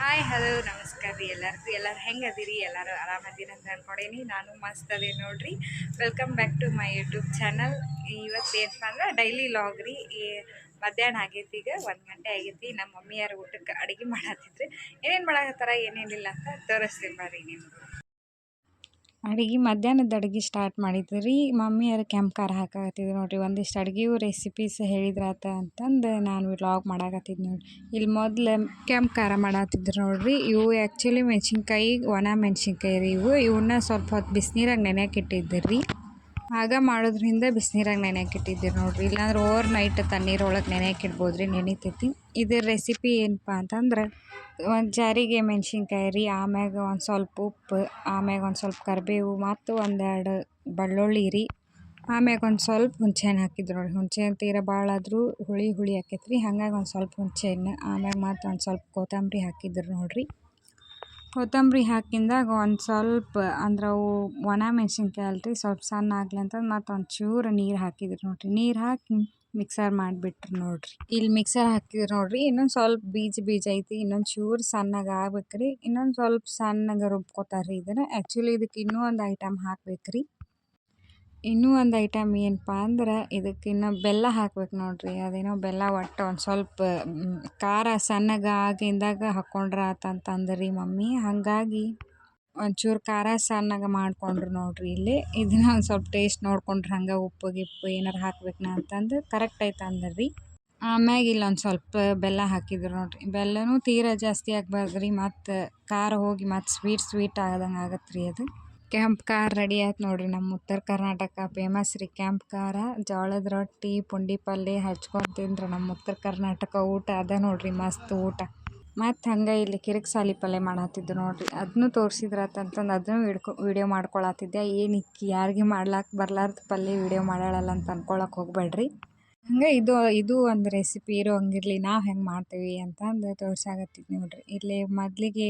Hi hello ನಮಸ್ಕಾರ ರೀ ಎಲ್ಲರೂ ಹೆಂಗೆ ಅದೀರಿ ಎಲ್ಲರೂ ಆರಾಮದೀರಿ ಅಂತ ಅಂದ್ಕೊಂಡೀನಿ. ನಾನು ಮಸ್ತ್ ಅದೇ ನೋಡ್ರಿ. Welcome back to my YouTube channel. ಇವತ್ತು ಏನಪ್ಪ ಅಂದ್ರೆ ಡೈಲಿ ಲಾಗ್ ರೀ. ಮಧ್ಯಾಹ್ನ ಆಗೈತಿ, ಈಗ 1 ಗಂಟೆ ಆಗೈತಿ. ನಮ್ಮ ಮಮ್ಮಿಯಾರು ಊಟಕ್ಕೆ ಅಡುಗೆ ಮಾಡತ್ತಿದ್ರು. ಏನೇನು ಮಾಡಕತ್ತಾರ ಏನೇನಿಲ್ಲ ಅಂತ ತೋರಿಸ್ತೀನಿ ಬರ್ರಿ ನಿಮ್ಗೆ. ಮಧ್ಯಾಹ್ನದ ಅಡುಗೆ ಸ್ಟಾರ್ಟ್ ಮಾಡಿದ್ರು ರೀ. ಮಮ್ಮಿಯರು ಕೆಂಪು ಖಾರ ಹಾಕಾಕತ್ತಿದ್ರು ನೋಡಿರಿ. ಒಂದಿಷ್ಟು ಅಡುಗೆಯು ರೆಸಿಪೀಸ್ ಹೇಳಿದ್ರಾತ ಅಂತಂದು ನಾನು ವ್ಲಾಗ್ ಮಾಡಾಕತ್ತಿದ್ದು ನೋಡಿರಿ. ಇಲ್ಲಿ ಮೊದಲು ಕೆಂಪು ಖಾರ ಮಾಡತ್ತಿದ್ರು ನೋಡಿರಿ. ಇವು ಆ್ಯಕ್ಚುಲಿ ಮೆಣಸಿನ್ಕಾಯಿ, ಒಣ ಮೆಣಸಿನ್ಕಾಯಿ ರೀ. ಇವನ್ನ ಸ್ವಲ್ಪ ಹೊತ್ತು ಬಿಸಿನೀರಾಗ ನೆನೆಯಕ್ಕೆ ಇಟ್ಟಿದ್ದರು ರೀ. ಆಗ ಮಾಡೋದ್ರಿಂದ ಬಿಸಿನೀರಾಗ ನೆನೆಯಕ್ಕೆ ಇಟ್ಟಿದ್ದೀರಿ ನೋಡಿರಿ. ಇಲ್ಲಾಂದ್ರೆ ಓವರ್ ನೈಟ್ ತಣ್ಣೀರೊಳಗೆ ನೆನೆಯಕ್ಕೆ ಇಡ್ಬೋದು ರೀ, ನೆನಿತೈತಿ. ಇದ್ರ ರೆಸಿಪಿ ಏನಪ್ಪ ಅಂತಂದ್ರೆ, ಒಂದು ಜಾರಿಗೆ ಮೆಣಸಿನ್ಕಾಯಿ ರೀ, ಆಮ್ಯಾಗ ಒಂದು ಸ್ವಲ್ಪ ಉಪ್ಪು, ಆಮ್ಯಾಗ ಒಂದು ಸ್ವಲ್ಪ ಕರಿಬೇವು ಮತ್ತು ಒಂದೆರಡು ಬೆಳ್ಳುಳ್ಳಿ ರೀ, ಆಮ್ಯಾಗ ಒಂದು ಸ್ವಲ್ಪ ಹುಣಸೆಹಣ್ಣು ಹಾಕಿದ್ರು ನೋಡಿ. ಹುಣಸೆಹಣ್ಣು ತೀರ ಭಾಳ ಆದರೂ ಹುಳಿ ಆಕೈತೆ ರೀ. ಹಾಗಾಗಿ ಒಂದು ಸ್ವಲ್ಪ ಹುಣಸೆಹಣ್ಣು, ಆಮ್ಯಾಗ ಮತ್ತು ಒಂದು ಸ್ವಲ್ಪ ಕೊತ್ತಂಬರಿ ಹಾಕಿದ್ರು ನೋಡಿರಿ. ಕೊತ್ತಂಬರಿ ಹಾಕಿಂದಾಗ ಒಂದು ಸ್ವಲ್ಪ ಅಂದ್ರೆ ಅವು ಒಣ ಮೆಣಸಿನ್ಕಾಯಿ ಅಲ್ರಿ, ಸ್ವಲ್ಪ ಸಣ್ಣ ಆಗಲಿ ಅಂತಂದು ಮತ್ತು ಒಂದು ಚೂರು ನೀರು ಹಾಕಿದ್ರು ನೋಡಿರಿ. ನೀರು ಹಾಕಿ ಮಿಕ್ಸರ್ ಮಾಡಿಬಿಟ್ರು ನೋಡಿರಿ. ಇಲ್ಲಿ ಮಿಕ್ಸರ್ ಹಾಕಿದ್ರು ನೋಡಿರಿ. ಇನ್ನೊಂದು ಸ್ವಲ್ಪ ಬೀಜ ಐತಿ, ಇನ್ನೊಂದು ಚೂರು ಸಣ್ಣಗೆ ಆಗ್ಬೇಕು ರೀ. ಇನ್ನೊಂದು ಸ್ವಲ್ಪ ಸಣ್ಣಗೆ ರುಬ್ಕೋತಾರೆ ರೀ ಇದನ್ನು. ಆ್ಯಕ್ಚುಲಿ ಇದಕ್ಕೆ ಇನ್ನೂ ಒಂದು ಐಟಮ್ ಹಾಕ್ಬೇಕು ರೀ. ಇನ್ನೂ ಒಂದು ಐಟಮ್ ಏನಪ್ಪ ಅಂದ್ರೆ, ಇದಕ್ಕೆ ಇನ್ನೂ ಬೆಲ್ಲ ಹಾಕ್ಬೇಕು ನೋಡಿರಿ. ಅದೇನೋ ಬೆಲ್ಲ ಒಟ್ಟು ಒಂದು ಸ್ವಲ್ಪ ಖಾರ ಸಣ್ಣಗೆ ಆಗಿಂದಾಗ ಹಾಕ್ಕೊಂಡ್ರೆ ಆತಂತಂದ್ರೆ ರೀ ಮಮ್ಮಿ. ಹಾಗಾಗಿ ಒಂಚೂರು ಖಾರ ಸಣ್ಣಗೆ ಮಾಡ್ಕೊಂಡ್ರು ನೋಡಿರಿ. ಇಲ್ಲಿ ಇದನ್ನ ಒಂದು ಸ್ವಲ್ಪ ಟೇಸ್ಟ್ ನೋಡ್ಕೊಂಡ್ರೆ ಹಂಗೆ ಉಪ್ಪು ಗಿಪ್ಪು ಏನಾರು ಹಾಕ್ಬೇಕನ ಅಂತಂದು ಕರೆಕ್ಟ್ ಐತೆ ಅಂದ್ರೆ ರೀ. ಆಮ್ಯಾಗ ಇಲ್ಲೊಂದು ಸ್ವಲ್ಪ ಬೆಲ್ಲ ಹಾಕಿದ್ರು ನೋಡಿರಿ. ಬೆಲ್ಲನೂ ತೀರಾ ಜಾಸ್ತಿ ಆಗಬಾರ್ದು ರೀ, ಮತ್ತು ಖಾರ ಹೋಗಿ ಮತ್ತು ಸ್ವೀಟ್ ಆದಂಗೆ ಆಗತ್ತೆ ರೀ ಅದು. ಕೆಂಪು ಖಾರ ರೆಡಿ ಆಯ್ತು ನೋಡಿರಿ. ನಮ್ಮ ಉತ್ತರ ಕರ್ನಾಟಕ ಫೇಮಸ್ ರೀ ಕೆಂಪು ಖಾರ. ಜೋಳದ ರೊಟ್ಟಿ, ಪುಂಡಿ ಪಲ್ಯ ಹಚ್ಕೊಂಡು ತಿಂದ್ರೆ ನಮ್ಮ ಉತ್ತರ ಕರ್ನಾಟಕ ಊಟ ಅದ ನೋಡಿರಿ, ಮಸ್ತ್ ಊಟ. ಮತ್ತು ಹಂಗೆ ಇಲ್ಲಿ ಕಿರಿಕ್ಸಾಲಿ ಪಲ್ಯ ಮಾಡತ್ತಿದ್ದು ನೋಡಿರಿ. ಅದನ್ನೂ ತೋರಿಸಿದ್ರಾತಂತಂದು ಅದನ್ನು ವಿಡಿಯೋ ಮಾಡ್ಕೊಳತ್ತಿದ್ದೆ. ಏನಕ್ಕೆ ಯಾರಿಗೆ ಮಾಡ್ಲಾಕ್ಕೆ ಬರ್ಲಾರ್ದು ಪಲ್ಯ ವಿಡಿಯೋ ಮಾಡ್ಯಾಳಲ್ಲ ಅಂತ ಅಂದ್ಕೊಳಕ್ಕೆ ಹೋಗ್ಬೇಡ್ರಿ. ಹಂಗೆ ಇದು ಒಂದು ರೆಸಿಪಿ ಇರೋ ಹಂಗಿರಲಿ, ನಾವು ಹೆಂಗೆ ಮಾಡ್ತೀವಿ ಅಂತಂದು ತೋರ್ಸಾಕತ್ತಿದ್ದು ನೋಡಿರಿ. ಇಲ್ಲಿ ಮೊದಲಿಗೆ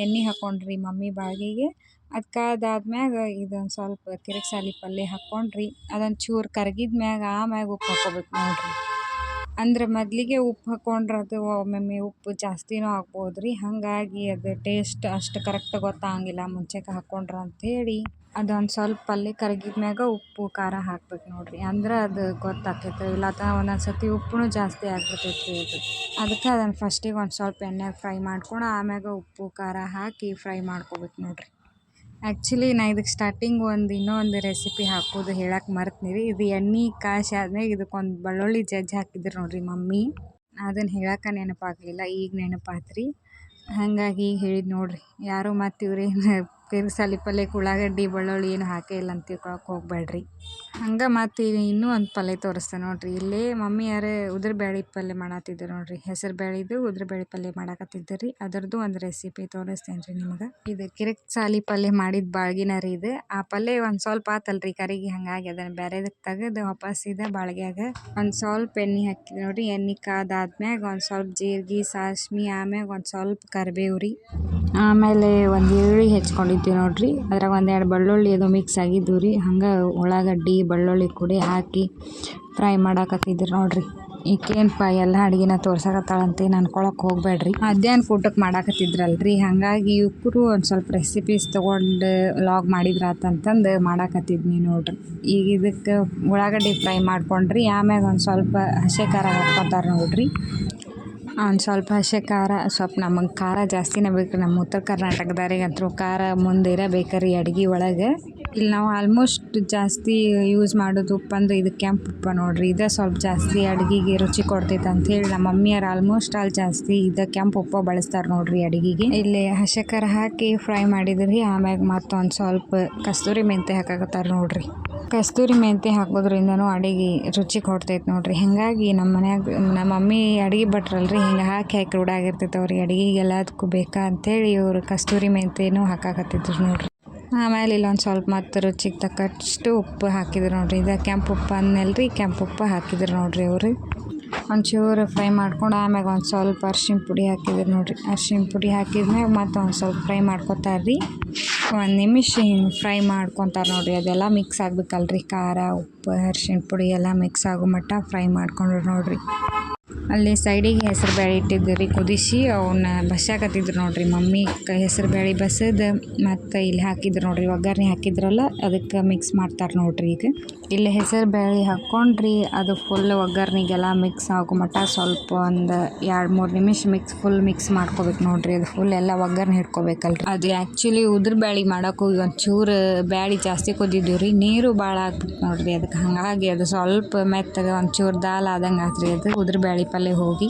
ಎಣ್ಣೆ ಹಾಕ್ಕೊಂಡ್ರಿ ಮಮ್ಮಿ ಬಾಳಿಗೆಗೆ. ಅದಾದ್ಮ್ಯಾಗ ಇದೊಂದು ಸ್ವಲ್ಪ ಕಿರಿಕ್ಸಾಲಿ ಪಲ್ಯ ಹಾಕ್ಕೊಂಡ್ರಿ. ಅದೊಂದು ಚೂರು ಕರಗಿದ ಮ್ಯಾಗ ಆಮ್ಯಾಗ ಉಪ್ಪು ಹಾಕ್ಕೋಬೇಕು ನೋಡಿರಿ. ಅಂದ್ರೆ ಮೊದಲಿಗೆ ಉಪ್ಪು ಹಾಕ್ಕೊಂಡ್ರೆ ಅದು ಒಮ್ಮೊಮ್ಮೆ ಉಪ್ಪು ಜಾಸ್ತಿನೂ ಆಗ್ಬೋದು ರೀ. ಹಾಗಾಗಿ ಅದು ಟೇಸ್ಟ್ ಅಷ್ಟು ಕರೆಕ್ಟ್ ಗೊತ್ತಾಗಂಗಿಲ್ಲ ಮುಂಚೆಗೆ ಹಾಕ್ಕೊಂಡ್ರೆ ಅಂಥೇಳಿ ಅದೊಂದು ಸ್ವಲ್ಪ ಪಲ್ಯ ಕರಗಿದ ಮ್ಯಾಗ ಉಪ್ಪು ಖಾರ ಹಾಕ್ಬೇಕು ನೋಡಿರಿ. ಅಂದ್ರೆ ಅದು ಗೊತ್ತಾಗ್ತೈತೆ. ಇಲ್ಲತ್ತ ಒಂದೊಂದು ಸತಿ ಉಪ್ಪು ಜಾಸ್ತಿ ಆಗ್ಬಿಡ್ತೈತೆ ರೀ ಅದು. ಅದಕ್ಕೆ ಅದನ್ನು ಫಸ್ಟಿಗೆ ಒಂದು ಸ್ವಲ್ಪ ಎಣ್ಣೆಗೆ ಫ್ರೈ ಮಾಡ್ಕೊಂಡು ಆಮ್ಯಾಗ ಉಪ್ಪು ಖಾರ ಹಾಕಿ ಫ್ರೈ ಮಾಡ್ಕೋಬೇಕು ನೋಡಿರಿ. ಆ್ಯಕ್ಚುಲಿ ನಾ ಇದಕ್ಕೆ ಸ್ಟಾರ್ಟಿಂಗ್ ಇನ್ನೊಂದು ರೆಸಿಪಿ ಹಾಕೋದು ಹೇಳಕ್ಕೆ ಮರ್ತ್ನಿ ರೀ. ಇದು ಎಣ್ಣೆ ಕಾಸಿ ಆದ್ಮೇಲೆ ಇದಕ್ಕೊಂದು ಬೆಳ್ಳುಳ್ಳಿ ಜಜ್ಜಿ ಹಾಕಿದ್ರು ನೋಡಿರಿ ಮಮ್ಮಿ. ಅದನ್ನು ಹೇಳಕ್ಕೆ ನೆನಪಾಗಲಿಲ್ಲ, ಈಗ ನೆನಪಾತು ರೀ. ಹಾಗಾಗಿ ಈಗ ಹೇಳಿದ್ದು ನೋಡಿರಿ. ಯಾರು ಮತ್ತು ಇವ್ರೇನು ಕಿರಿಕ್ಸಾಲಿ ಪಲ್ಯಕ್ಕೆ ಉಳ್ಳಾಗಡ್ಡಿ ಬೆಳ್ಳುಳ್ಳಿ ಏನು ಹಾಕೇ ಇಲ್ಲ ಅಂತ ತಿಳ್ಕೊಳಕ್ಕೆ ಹೋಗ್ಬೇಡ್ರಿ. ಹಂಗೆ ಮತ್ತು ಇನ್ನೂ ಒಂದು ಪಲ್ಯ ತೋರಿಸ್ತೇನೆ ನೋಡಿರಿ. ಇಲ್ಲೇ ಮಮ್ಮಿಯಾರು ಉದ್ರಬೇಳೆ ಪಲ್ಯ ಮಾಡತ್ತಿದ್ರು ನೋಡಿರಿ. ಹೆಸರು ಬೇಳೆದು ಉದ್ರಬೇಳೆ ಪಲ್ಯ ಮಾಡಾಕತ್ತಿದ್ರು ರೀ. ಅದರದ್ದು ಒಂದು ರೆಸಿಪಿ ತೋರಿಸ್ತೇನೆ ರೀ ನಿಮ್ಗೆ. ಇದು ಕಿರಿಕ್ಸಾಲಿ ಪಲ್ಯ ಮಾಡಿದ ಬಾಳ್ಗಿನ ರೀ ಇದು. ಆ ಪಲ್ಯ ಒಂದು ಸ್ವಲ್ಪ ಆತಲ್ರಿ ಕರಿಗೆ, ಹಾಗಾಗಿ ಅದನ್ನು ಬೇರೆದಕ್ಕೆ ತೆಗೆದು ವಾಪಸ್ಸಿದ ಬಾಳ್ಗ್ಯಾಗ ಒಂದು ಸ್ವಲ್ಪ ಎಣ್ಣೆ ಹಾಕಿದ್ವಿ ನೋಡಿರಿ. ಎಣ್ಣೆ ಕಾದಾದ್ಮ್ಯಾಗ ಒಂದು ಸ್ವಲ್ಪ ಜೀರಿಗೆ, ಸಾಸ್ಮಿ, ಆಮ್ಯಾಗ ಒಂದು ಸ್ವಲ್ಪ ಕರಿಬೇವು ರೀ, ಆಮೇಲೆ ಒಂದು ಈರುಳ್ಳಿ ಹೆಚ್ಕೊಂಡಿದ್ವಿ ನೋಡಿರಿ. ಅದ್ರಾಗ ಒಂದೆರಡು ಬೆಳ್ಳುಳ್ಳಿ ಅದು ಮಿಕ್ಸ್ ಆಗಿದ್ವು ರೀ. ಹಂಗೆ ಉಳ್ಳಾಗಡ್ಡಿ ಬೆಳ್ಳುಳ್ಳಿ ಕೂಡ ಹಾಕಿ ಫ್ರೈ ಮಾಡಾಕತ್ತಿದ್ರು ನೋಡಿರಿ. ಈಕೇನಪ್ಪ ಎಲ್ಲ ಅಡುಗೆನ ತೋರ್ಸಕತ್ತಾಳಂತೇನು ಅನ್ಕೊಳಕ್ಕೆ ಹೋಗ್ಬೇಡ್ರಿ. ಮಧ್ಯಾಹ್ನ ಊಟಕ್ಕೆ ಮಾಡಾಕತ್ತಿದ್ರಲ್ರಿ, ಹಾಗಾಗಿ ಇಬ್ಬರು ಒಂದು ಸ್ವಲ್ಪ ರೆಸಿಪೀಸ್ ತೊಗೊಂಡು ಲಾಗ್ ಮಾಡಿದ್ರಾತಂತಂದು ಮಾಡಾಕತ್ತಿದ್ನಿ ನೋಡಿರಿ. ಈಗ ಇದಕ್ಕೆ ಉಳ್ಳಾಗಡ್ಡಿ ಫ್ರೈ ಮಾಡ್ಕೊಂಡ್ರಿ. ಆಮ್ಯಾಗ ಒಂದು ಸ್ವಲ್ಪ ಹಸಿ ಖಾರ ಹಾಕ್ಕೊತಾರೆ ನೋಡಿರಿ. ಒಂದು ಸ್ವಲ್ಪ ಹಸಿ ಖಾರ, ಸ್ವಲ್ಪ ನಮಗೆ ಖಾರ ಜಾಸ್ತಿನೇ ಬೇಕು. ನಮ್ಮ ಉತ್ತರ ಕರ್ನಾಟಕದವ್ರಿಗಂತೂ ಖಾರ ಮುಂದೆ ಇರಬೇಕ್ರಿ ಅಡುಗೆ ಒಳಗೆ. ಇಲ್ಲಿ ನಾವು ಆಲ್ಮೋಸ್ಟ್ ಜಾಸ್ತಿ ಯೂಸ್ ಮಾಡೋದು ಉಪ್ಪು ಅಂದ್ರೆ ಇದು ಕೆಂಪು ಉಪ್ಪು ನೋಡಿರಿ. ಇದೇ ಸ್ವಲ್ಪ ಜಾಸ್ತಿ ಅಡುಗೆಗೆ ರುಚಿ ಕೊಡ್ತೈತೆ ಅಂಥೇಳಿ ನಮ್ಮ ಮಮ್ಮಿಯರು ಆಲ್ಮೋಸ್ಟ್ ಜಾಸ್ತಿ ಇದು ಕೆಂಪು ಉಪ್ಪು ಬಳಸ್ತಾರೆ ನೋಡಿರಿ ಅಡುಗೆಗೆ. ಇಲ್ಲಿ ಹಸಿ ಖಾರ ಹಾಕಿ ಫ್ರೈ ಮಾಡಿದ್ರಿ. ಆಮ್ಯಾಗ ಮತ್ತೊಂದು ಸ್ವಲ್ಪ ಕಸ್ತೂರಿ ಮೆಂತ್ಯ ಹಾಕಾಕತ್ತಾರೆ ನೋಡಿರಿ. ಕಸ್ತೂರಿ ಮೆಂತ್ಯ ಹಾಕೋದ್ರಿಂದನೂ ಅಡುಗೆ ರುಚಿ ಕೊಡ್ತೈತೆ ನೋಡಿರಿ. ಹಾಗಾಗಿ ನಮ್ಮ ಮನ್ಯಾಗ ನಮ್ಮ ಮಮ್ಮಿ ಅಡುಗೆ ಭಟ್ರಲ್ರಿ, ಹಿಂಗೆ ಹಾಕಿ ರೂಢಾಗಿರ್ತೈತೆ ಅವ್ರಿಗೆ ಅಡುಗೆಗೆ ಎಲ್ಲದಕ್ಕೂ ಬೇಕಾ ಅಂಥೇಳಿ ಇವರು ಕಸ್ತೂರಿ ಮೆಂತ್ಯನೂ ಹಾಕಾಕತ್ತಿದ್ರು ನೋಡಿರಿ. ಆಮೇಲೆ ಇಲ್ಲೊಂದು ಸ್ವಲ್ಪ ಮತ್ತು ರುಚಿಗೆ ತಕ್ಕಷ್ಟು ಉಪ್ಪು ಹಾಕಿದ್ರು ನೋಡಿರಿ. ಇದು ಕೆಂಪು ಉಪ್ಪು ಅಂದ್ನಲ್ರಿ, ಕೆಂಪು ಉಪ್ಪು ಹಾಕಿದ್ರು ನೋಡಿರಿ ಅವರು. ಒಂಚೂರು ಫ್ರೈ ಮಾಡ್ಕೊಂಡು ಆಮ್ಯಾಗ ಒಂದು ಸ್ವಲ್ಪ ಅರ್ಶಿಣ ಪುಡಿ ಹಾಕಿದ್ರು ನೋಡಿರಿ. ಅರ್ಶಿಣ ಪುಡಿ ಹಾಕಿದ್ಮ್ಯಾಗ ಮತ್ತು ಒಂದು ಸ್ವಲ್ಪ ಫ್ರೈ ಮಾಡ್ಕೊತಾರೆ ರೀ. ಒಂದು ನಿಮಿಷ ಹಿಂಗೆ ಫ್ರೈ ಮಾಡ್ಕೊತಾರೆ ನೋಡಿರಿ. ಅದೆಲ್ಲ ಮಿಕ್ಸ್ ಆಗ್ಬೇಕಲ್ರಿ, ಖಾರ ಉಪ್ಪು ಅರ್ಶಿಣ ಪುಡಿ ಎಲ್ಲ ಮಿಕ್ಸ್ ಆಗೋ ಮಟ್ಟ ಫ್ರೈ ಮಾಡ್ಕೊಂಡ್ರು ನೋಡಿರಿ. ಅಲ್ಲಿ ಸೈಡಿಗೆ ಹೆಸರು ಬೇಳೆ ಇಟ್ಟಿದ್ದು ರೀ ಕುದಿಸಿ ಅವನ್ನ ಬಸ್ಸಾಕತ್ತಿದ್ರು ನೋಡ್ರಿ ಮಮ್ಮಿ ಹೆಸರು ಬೇಳೆ ಬಸದು ಮತ್ತು ಇಲ್ಲಿ ಹಾಕಿದ್ರು ನೋಡ್ರಿ ಒಗ್ಗರಣೆ ಹಾಕಿದ್ರಲ್ಲ ಅದಕ್ಕೆ ಮಿಕ್ಸ್ ಮಾಡ್ತಾರೆ ನೋಡ್ರಿ. ಈಗ ಇಲ್ಲಿ ಹೆಸರು ಬೇಳೆ ಹಾಕ್ಕೊಂಡ್ರಿ ಅದು ಫುಲ್ ಒಗ್ಗರಣೆಗೆಲ್ಲ ಮಿಕ್ಸ್ ಆಗೋ ಮಟ್ಟ ಸ್ವಲ್ಪ ಒಂದು 2-3 ನಿಮಿಷ ಫುಲ್ ಮಿಕ್ಸ್ ಮಾಡ್ಕೋಬೇಕು ನೋಡ್ರಿ. ಅದು ಫುಲ್ ಎಲ್ಲ ಒಗ್ಗರಣೆ ಹಿಡ್ಕೋಬೇಕಲ್ರಿ. ಅದು ಆ್ಯಕ್ಚುಲಿ ಉದ್ರ ಬ್ಯಾಳಿ ಮಾಡೋಕೆ ಹೋಗಿ ಒಂಚೂರು ಬ್ಯಾಳಿ ಜಾಸ್ತಿ ಕುದ್ದಿದ್ದೀವಿ ರೀ, ನೀರು ಭಾಳ ಆಗ್ಬಿಟ್ಟು ನೋಡ್ರಿ ಅದಕ್ಕೆ. ಹಾಗಾಗಿ ಅದು ಸ್ವಲ್ಪ ಮೆತ್ತಗೆ ಒಂಚೂರು ದಾಲ್ ಆದಂಗೆ ಆತ್ರಿ. ಅದು ಉದ್ರ ಬ್ಯಾಳಿ ಪಲ್ಯ ಹೋಗಿ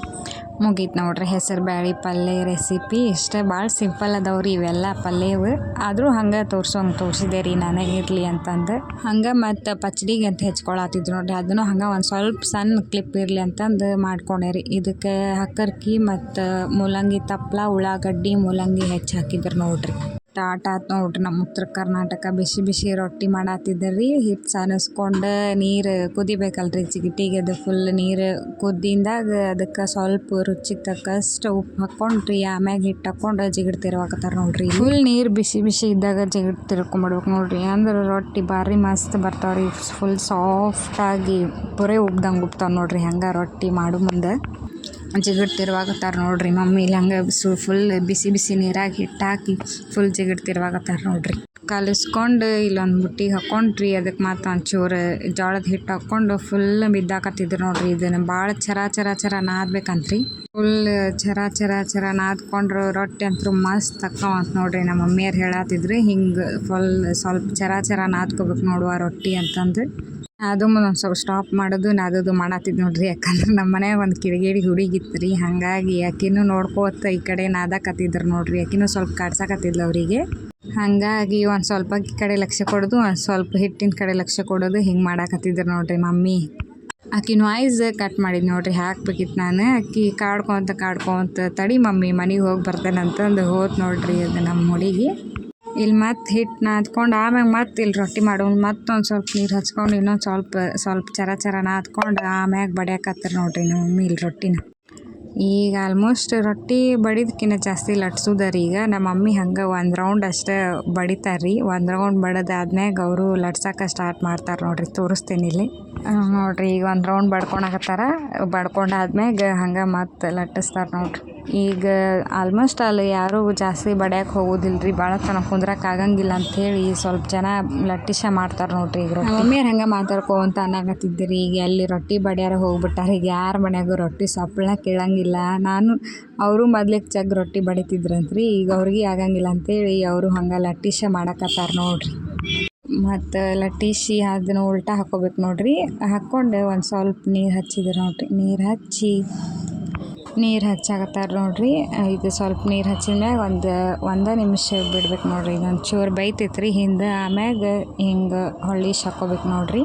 ಮುಗೀತು ನೋಡ್ರಿ. ಹೆಸರು ಬ್ಯಾಳಿ ಪಲ್ಯ ರೆಸಿಪಿ ಇಷ್ಟೇ, ಭಾಳ ಸಿಂಪಲ್ ಅದಾವ್ರಿ ಇವೆಲ್ಲ ಪಲ್ಯವು. ಆದರೂ ಹಂಗೆ ತೋರಿಸಿದೆ ರೀ ನನಗೆ ಇರಲಿ ಅಂತಂದು. ಹಂಗೆ ಮತ್ತು ಪಚ್ಚಡಿಗೆ ಅಂತ ಹೆಚ್ಕೊಳತ್ತಿದ್ರು ನೋಡ್ರಿ. ಅದನ್ನು ಹಂಗೆ ಒಂದು ಸ್ವಲ್ಪ ಸಣ್ಣ ಕ್ಲಿಪ್ ಇರಲಿ ಅಂತಂದು ಮಾಡ್ಕೊಂಡೆ ರೀ. ಇದಕ್ಕೆ ಹಕ್ಕರ್ಕಿ ಮತ್ತು ಮೂಲಂಗಿ ತಪ್ಪಲ ಉಳ್ಳಾಗಡ್ಡಿ ಮೂಲಂಗಿ ಹೆಚ್ಚಿ ಹಾಕಿದ್ರು ನೋಡ್ರಿ. ಸ್ಟಾರ್ಟ್ ಆಯ್ತು ನೋಡ್ರಿ ನಮ್ಮ ಉತ್ತರ ಕರ್ನಾಟಕ. ಬಿಸಿ ಬಿಸಿ ರೊಟ್ಟಿ ಮಾಡತ್ತಿದ್ದರು ರೀ. ಹಿಟ್ಟು ಸಾನಿಸ್ಕೊಂಡು ನೀರು ಕುದಿಬೇಕಲ್ರಿ ಚಿಗಟಿಗೆ. ಅದು ಫುಲ್ ನೀರು ಕುದ್ದಿಂದಾಗ ಅದಕ್ಕೆ ಸ್ವಲ್ಪ ರುಚಿಗೆ ತಕ್ಕಷ್ಟು ಉಪ್ಪು ಹಾಕ್ಕೊಂಡ್ರಿ. ಆಮ್ಯಾಗ ಹಿಟ್ಟು ಹಾಕ್ಕೊಂಡು ಜಿಗಿಡ್ ತಿರ್ವಾಕತ್ತಾರ ನೋಡ್ರಿ. ಫುಲ್ ನೀರು ಬಿಸಿ ಬಿಸಿ ಇದ್ದಾಗ ಜಿಗಿಡ್ ತಿರ್ಕೊಂಬಿಡ್ಬೇಕು ನೋಡ್ರಿ, ಅಂದ್ರೆ ರೊಟ್ಟಿ ಭಾರಿ ಮಸ್ತ್ ಬರ್ತಾವ್ರಿ. ಫುಲ್ ಸಾಫ್ಟಾಗಿ ಪುರೇ ಉಬ್ದಂಗೆ ಉಬ್ತಾವೆ ನೋಡ್ರಿ. ಹಂಗೆ ರೊಟ್ಟಿ ಮಾಡೋ ಮುಂದೆ ಜಿಗಿಡ್ ತಿರ್ವಾಕತ್ತಾರ ನೋಡ್ರಿ ಮಮ್ಮಿ. ಇಲ್ಲಿ ಹಂಗೆ ಫುಲ್ ಬಿಸಿ ಬಿಸಿ ನೀರಾಗಿ ಹಿಟ್ಟು ಹಾಕಿ ಫುಲ್ ಜಿಗಿಡ್ ತಿರ್ವಾಕತ್ತಾರ ನೋಡ್ರಿ. ಕಲಿಸ್ಕೊಂಡು ಇಲ್ಲೊಂದು ಬುಟ್ಟಿಗೆ ಹಾಕ್ಕೊಂಡ್ರಿ. ಅದಕ್ಕೆ ಮತ್ತು ಒಂಚೂರು ಜೋಳದ ಹಿಟ್ಟು ಹಾಕ್ಕೊಂಡು ಫುಲ್ ಬಿದ್ದಾಕತ್ತಿದ್ರು ನೋಡ್ರಿ. ಇದನ್ನು ಭಾಳ ಚರ ನಾದ್ಬೇಕಂತ್ರಿ. ಫುಲ್ ಚರ ನಾದ್ಕೊಂಡ್ರು ರೊಟ್ಟಿ ಅಂತೂ ಮಸ್ತ್ ಅಕ್ಕವಂತ ನೋಡ್ರಿ. ನಮ್ಮ ಮಮ್ಮಿಯರು ಹೇಳತ್ತಿದ್ರು ಹಿಂಗೆ ಫುಲ್ ಸ್ವಲ್ಪ ಚರ ನಾದ್ಕೋಬೇಕು ನೋಡುವ ರೊಟ್ಟಿ ಅಂತಂದು. ಅದು ಒಂದು ಸ್ವಲ್ಪ ಸ್ಟಾಪ್ ಮಾಡೋದು ನಾದೋದು ಮಾಡತ್ತಿದ್ದು ನೋಡ್ರಿ. ಯಾಕಂದ್ರೆ ನಮ್ಮ ಮನ್ಯಾಗ ಒಂದು ಕಿಡಿಗೇಡಿ ಹುಡುಗಿತ್ತು ರೀ, ಹಾಗಾಗಿ ಆಕಿನೂ ನೋಡ್ಕೋತ ಈ ಕಡೆ ನಾದಕತ್ತಿದ್ರು ನೋಡ್ರಿ. ಆಕಿನೂ ಸ್ವಲ್ಪ ಕಾಡ್ಸಕತ್ತಿದ್ಲು ಅವರಿಗೆ. ಹಾಗಾಗಿ ಒಂದು ಸ್ವಲ್ಪ ಈ ಕಡೆ ಲಕ್ಷ್ಯ ಕೊಡೋದು, ಒಂದು ಸ್ವಲ್ಪ ಹಿಟ್ಟಿನ ಕಡೆ ಲಕ್ಷ್ಯ ಕೊಡೋದು, ಹಿಂಗೆ ಮಾಡಾಕತ್ತಿದ್ರು ನೋಡ್ರಿ ಮಮ್ಮಿ. ಆಕಿ ವಾಯ್ಸ್ ಕಟ್ ಮಾಡಿದ್ದು ನೋಡ್ರಿ, ಹಾಕ್ಬೇಕಿತ್ತು ನಾನು. ಆಕಿ ಕಾಡ್ಕೊಂತ ತಡಿ ಮಮ್ಮಿ ಮನೆಗೆ ಹೋಗಿ ಬರ್ತೇನೆ ಅಂತಂದು ಹೋತ್ ನೋಡ್ರಿ. ಅದು ನಮ್ಮ ಹುಡುಗಿ ಇಲ್ಲಿ ಮತ್ತು ಹಿಟ್ಟು ನಾದ್ಕೊಂಡು ಆಮ್ಯಾಗ ಮತ್ತೆ ಇಲ್ಲಿ ರೊಟ್ಟಿ ಮಾಡೋದು. ಮತ್ತೊಂದು ಸ್ವಲ್ಪ ನೀರು ಹಚ್ಕೊಂಡು ಇನ್ನೊಂದು ಸ್ವಲ್ಪ ಚರ ನಾದ್ಕೊಂಡು ಆಮ್ಯಾಗ ಬಡಿಯಾಕತ್ತಾರ ನೋಡ್ರಿ ನಮ್ಮ ಮಮ್ಮಿ ಇಲ್ಲಿ ರೊಟ್ಟಿನ. ಈಗ ಆಲ್ಮೋಸ್ಟ್ ರೊಟ್ಟಿ ಬಡಿದಕ್ಕಿಂತ ಜಾಸ್ತಿ ಲಟ್ಸೋದ ರೀ. ಈಗ ನಮ್ಮ ಮಮ್ಮಿ ಹಂಗೆ ಒಂದು ರೌಂಡ್ ಅಷ್ಟೇ ಬಡಿತಾರೆ ರೀ. ಒಂದು ರೌಂಡ್ ಬಡದಾದ್ಮ್ಯಾಗ ಅವರು ಲಟ್ಸಕ್ಕೆ ಸ್ಟಾರ್ಟ್ ಮಾಡ್ತಾರೆ ನೋಡ್ರಿ. ತೋರಿಸ್ತೀನಿ ಇಲ್ಲಿ ನೋಡ್ರಿ. ಈಗ ಒಂದು ರೌಂಡ್ ಬಡ್ಕೊಳಕತ್ತಾರ. ಬಡ್ಕೊಂಡಾದ್ಮ್ಯಾಗ ಹಂಗೆ ಮತ್ತೆ ಲಟ್ಟಿಸ್ತಾರೆ ನೋಡ್ರಿ. ಈಗ ಆಲ್ಮೋಸ್ಟ್ ಅಲ್ಲಿ ಯಾರೂ ಜಾಸ್ತಿ ಬಡಿಯಕ್ಕೆ ಹೋಗೋದಿಲ್ಲ ರೀ, ಭಾಳ ತನಕ ಕುಂದ್ರಕ್ಕೆ ಆಗಂಗಿಲ್ಲ ಅಂಥೇಳಿ ಸ್ವಲ್ಪ ಜನ ಲಟ್ಟಿಸ ಮಾಡ್ತಾರೆ ನೋಡ್ರಿ. ಈಗ ಮಮ್ಮಿಯರು ಹಂಗೆ ಮಾತಾಡ್ಕೊಂತ ಅನ್ನಕತ್ತಿದ್ರಿ. ಈಗ ಅಲ್ಲಿ ರೊಟ್ಟಿ ಬಡಿಯಾರ ಹೋಗ್ಬಿಟ್ಟಾರೆ. ಈಗ ಯಾರ ಮನ್ಯಾಗೂ ರೊಟ್ಟಿ ಸಪ್ಪಳ ಕೇಳಂಗಿಲ್ಲ. ಅವರು ಮೊದ್ಲಿಗೆ ಜಗ್ ರೊಟ್ಟಿ ಬಡಿತಿದ್ರಂತ್ರಿ. ಈಗ ಅವ್ರಿಗೆ ಆಗಂಗಿಲ್ಲ ಅಂಥೇಳಿ ಅವರು ಹಂಗೆ ಲಟ್ಟಿಸ ಮಾಡಕತ್ತಾರ ನೋಡ್ರಿ. ಮತ್ತು ಲಟ್ಟಿಸಿ ಅದನ್ನು ಉಲ್ಟಾ ಹಾಕ್ಕೋಬೇಕು ನೋಡ್ರಿ. ಹಾಕ್ಕೊಂಡು ಒಂದು ಸ್ವಲ್ಪ ನೀರು ಹಚ್ಚಿದ್ರು ನೋಡ್ರಿ. ನೀರು ಹಚ್ಚಾಕತ್ತಾರ ನೋಡ್ರಿ. ಇದು ಸ್ವಲ್ಪ ನೀರು ಹಚ್ಚಿದ್ಮ್ಯಾಗ ಒಂದು ನಿಮಿಷ ಬಿಡ್ಬೇಕು ನೋಡ್ರಿ. ಇದೊಂದು ಚೂರು ಬೈತೈತ್ರಿ ಹಿಂದೆ. ಆಮ್ಯಾಗ ಹಿಂಗೆ ಹೊಳ್ಳಿಸಿ ಹಾಕ್ಕೋಬೇಕು ನೋಡ್ರಿ.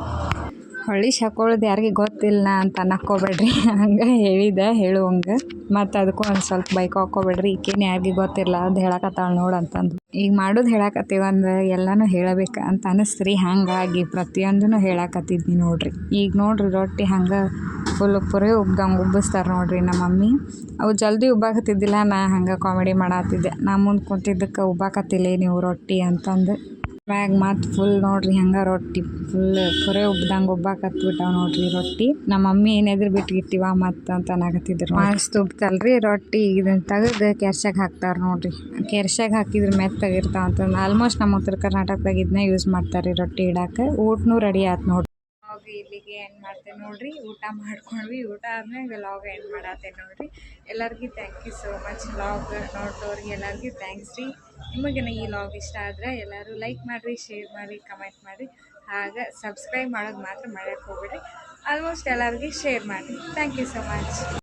ಹೊಳ್ಳಿಸಿ ಹಾಕ್ಕೊಳ್ಳೋದು ಯಾರಿಗೆ ಗೊತ್ತಿಲ್ಲ ಅಂತ ಅನ್ನಕ್ಕೋಬೇಡ್ರಿ, ಹಂಗೆ ಹೇಳುವಂಗೆ. ಮತ್ತು ಅದಕ್ಕೂ ಒಂದು ಸ್ವಲ್ಪ ಬೈಕೋಬೇಡ್ರಿ, ಈಕೇನು ಯಾರಿಗೆ ಗೊತ್ತಿಲ್ಲ ಅದು ಹೇಳಕತ್ತಾಳೆ ನೋಡಂತಂದು. ಈಗ ಮಾಡೋದು ಹೇಳಕತ್ತೀವಂದ್ರೆ ಎಲ್ಲನೂ ಹೇಳಬೇಕು ಅಂತ ಅನ್ನಿಸ್ತ್ರಿ. ಹಾಗಾಗಿ ಪ್ರತಿಯೊಂದೂ ಹೇಳಕತ್ತಿದ್ನಿ ನೋಡ್ರಿ. ಈಗ ನೋಡ್ರಿ ರೊಟ್ಟಿ ಹಂಗೆ ಫುಲ್ ಪುರೇ ಉಬ್ಬಿಸ್ತಾರೆ ನೋಡ್ರಿ ನಮ್ಮ ಮಮ್ಮಿ. ಅವು ಜಲ್ದಿ ಉಬ್ಬಾಕತ್ತಿದ್ದಿಲ್ಲ. ನಾ ಹಂಗೆ ಕಾಮಿಡಿ ಮಾಡತ್ತಿದ್ದೆ, ನಾ ಮುಂದೆ ಕುಂತಿದ್ದಕ್ಕೆ ಉಬ್ಬಾಕತ್ತಿಲ್ಲ ನೀವು ರೊಟ್ಟಿ ಅಂತಂದು. ಮ್ಯಾಗ ಮತ್ತು ಫುಲ್ ನೋಡ್ರಿ ಹಂಗೆ ರೊಟ್ಟಿ ಫುಲ್ ಪುರೇ ಉಬ್ಬಾಕತ್ಬಿಟ್ಟಾವ ನೋಡ್ರಿ ರೊಟ್ಟಿ. ನಮ್ಮ ಮಮ್ಮಿ ಏನಾದ್ರು ಬಿಟ್ಟಿರ್ತೀವ ಮತ್ತು ಅಂತ ಅನ್ನಕತ್ತಿದ್ರು. ಮಸ್ತ್ ಉಬ್ತಲ್ರಿ ರೊಟ್ಟಿ. ಇದನ್ನು ತೆಗೆದು ಕೆರ್ಸಾಗ ಹಾಕ್ತಾರೆ ನೋಡ್ರಿ. ಕೆರ್ಸಾಗ ಹಾಕಿದ್ರೆ ಮೆತ್ತಗಿರ್ತಾವ ಅಂತಂದು ಆಲ್ಮೋಸ್ಟ್ ನಮ್ಮ ಉತ್ತರ ಕರ್ನಾಟಕದಾಗ ಇದನ್ನ ಯೂಸ್ ಮಾಡ್ತಾರೆ ರೀ ರೊಟ್ಟಿ ಇಡಕ್ಕೆ. ಊಟನೂ ರೆಡಿ ಆಯ್ತು ನೋಡ್ರಿ. ಲಾಗ್ ಇಲ್ಲಿಗೆ ಎಂಡ್ ಮಾಡ್ತೇನೆ ನೋಡ್ರಿ. ಊಟ ಮಾಡ್ಕೊಂಡ್ವಿ. ಊಟ ಆದ್ಮೇಲೆ ಲಾಗ್ ಎಂಡ್ ಮಾಡತ್ತೇನೆ ನೋಡ್ರಿ. ಎಲ್ಲರಿಗೂ ಥ್ಯಾಂಕ್ ಯು ಸೋ ಮಚ್. ಲಾಗ್ ನೋಡೋರಿಗೆ ಎಲ್ಲರಿಗೂ ಥ್ಯಾಂಕ್ಸ್ ರೀ. ನಿಮಗೇನು ಈ ಲಾಗ್ ಇಷ್ಟ ಆದರೆ ಎಲ್ಲರೂ ಲೈಕ್ ಮಾಡಿರಿ, ಶೇರ್ ಮಾಡಿರಿ, ಕಮೆಂಟ್ ಮಾಡಿರಿ. ಹಾಗೆ ಸಬ್ಸ್ಕ್ರೈಬ್ ಮಾಡೋದು ಮಾತ್ರ ಮಾಡೋಕ್ಕೆ ಹೋಗ್ಬೇಡ್ರಿ. ಆಲ್ಮೋಸ್ಟ್ ಎಲ್ಲರಿಗೂ ಶೇರ್ ಮಾಡಿರಿ. Thank you so much.